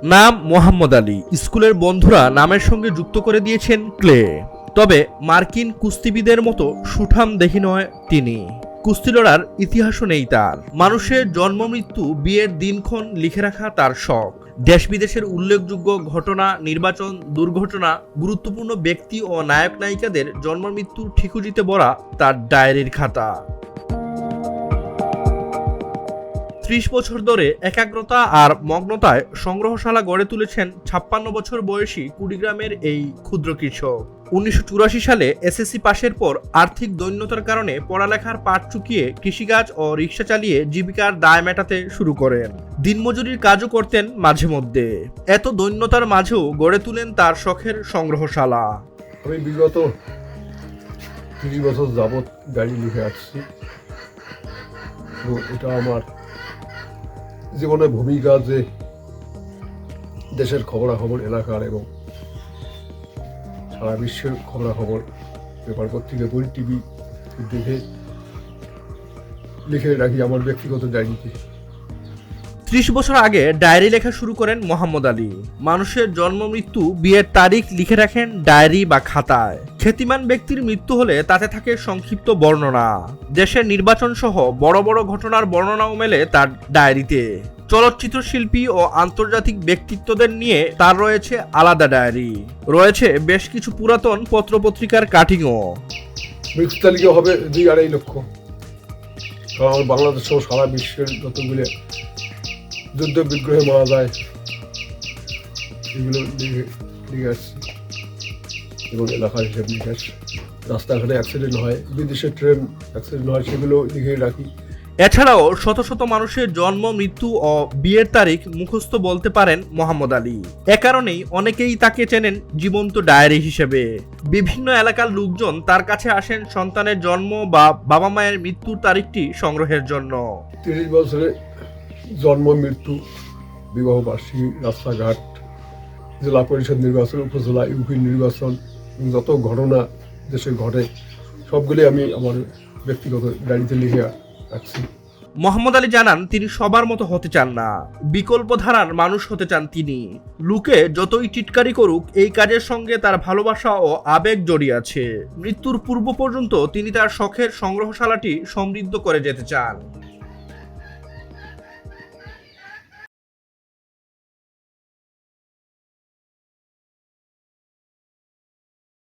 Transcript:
নাম মোহাম্মদ আলী। স্কুলের বন্ধুরা নামের সঙ্গে যুক্ত করে দিয়েছেন ক্লে। তবে মার্কিন কুস্তিবিদের মতো সুঠাম দেহি নয় তিনি। কুস্তি লড়ার ইতিহাসও নেই তার। মানুষের জন্ম মৃত্যু, বিয়ের দিনক্ষণ লিখে রাখা তার শখ। দেশ বিদেশের উল্লেখযোগ্য ঘটনা, নির্বাচন, দুর্ঘটনা, গুরুত্বপূর্ণ ব্যক্তি ও নায়ক নায়িকাদের জন্ম মৃত্যুর ঠিকুজিতে ভরা তার ডায়েরির খাতা। ৩০ বছর ধরে একাগ্রতা আর মগ্নতায় সংগ্রহশালা গড়ে তুলেছেন ৫৬ বছর বয়সী কুড়িগ্রামের এই ক্ষুদ্র কৃষক। ১৯৮৪ সালে এসএসসি পাশের পর আর্থিক দৈন্যতার কারণে পড়ালেখার পাট চুকিয়ে কৃষিকাজ ও রিক্সা চালিয়ে জীবিকার দায় মেটাতে শুরু করেন। দিনমজুরির কাজও করতেন মাঝে মধ্যে। এত দৈন্যতার মাঝেও গড়ে তুলেন তার শখের সংগ্রহশালা। আমি বিগত ৩০ বছর যাবৎ গাড়ি লিখে আসছি। এটা আমার জীবনের ভূমিকা যে দেশের খবরাখবর, এলাকার এবং সারা বিশ্বের খবরাখবর পেপার পত্রিকা, বই, টিভি দেখে লিখে রাখি আমার ব্যক্তিগত ডায়েরিতে। ৩০ বছর আগে ডায়েরি লেখা শুরু করেন মোহাম্মদ আলী। মানুষের জন্ম মৃত্যু, বিয়ের তারিখ লিখে রাখেন ডায়েরি বা খাতায়। খ্যাতিমান ব্যক্তির মৃত্যু হলে তাতে থাকে সংক্ষিপ্ত বর্ণনা। দেশের নির্বাচন সহ বড় বড় ঘটনার বর্ণনাও মেলে তার ডায়েরিতে। চলচ্চিত্র শিল্পী ও আন্তর্জাতিক ব্যক্তিত্বদের নিয়ে তার রয়েছে আলাদা ডায়েরি। রয়েছে বেশ কিছু পুরাতন পত্রপত্রিকার কাটিংও। মৃত্যু তালিকা হবে ২-২.৫ লক্ষ। কারণ আমার বাংলাদেশ সহ সারা বিশ্বের যতগুলো যুদ্ধ বিগ্রহে মারা যায় সেগুলো লিখে আসছি এবং এলাকার হিসেব লিখে আসছি। রাস্তাঘাটে অ্যাক্সিডেন্ট হয়, বিদেশে ট্রেন অ্যাক্সিডেন্ট হয়, সেগুলো লিখে রাখি। এছাড়াও শত শত মানুষের জন্ম, মৃত্যু ও বিয়ের তারিখ মুখস্থ বলতে পারেন মোহাম্মদ আলী। এ কারণেই অনেকেই তাকে চেনেন জীবন্ত ডায়েরি হিসেবে। বিভিন্ন এলাকার লোকজন তার কাছে আসেন সন্তানের জন্ম বা বাবা মায়ের মৃত্যুর তারিখটি সংগ্রহের জন্য। ৩০ বছরে জন্ম, মৃত্যু, বিবাহ বার্ষিকী, রাস্তাঘাট, জেলা পরিষদ নির্বাচন, উপজেলা, ইউপি নির্বাচন, যত ঘটনা দেশে ঘটে সবগুলি আমি আমার ব্যক্তিগত ডায়েরিতে লিখে রাখছি। মোহাম্মদ আলী জানান, তিনি সবার মতো হতে চান না, বিকল্প ধারার মানুষ হতে চান তিনি। লোকে যতই টিটকারি করুক, এই কাজের সঙ্গে তার ভালোবাসা ও আবেগ জড়িয়ে আছে। মৃত্যুর পূর্ব পর্যন্ত তিনি তার শখের সংগ্রহশালাটি সমৃদ্ধ করে যেতে চান।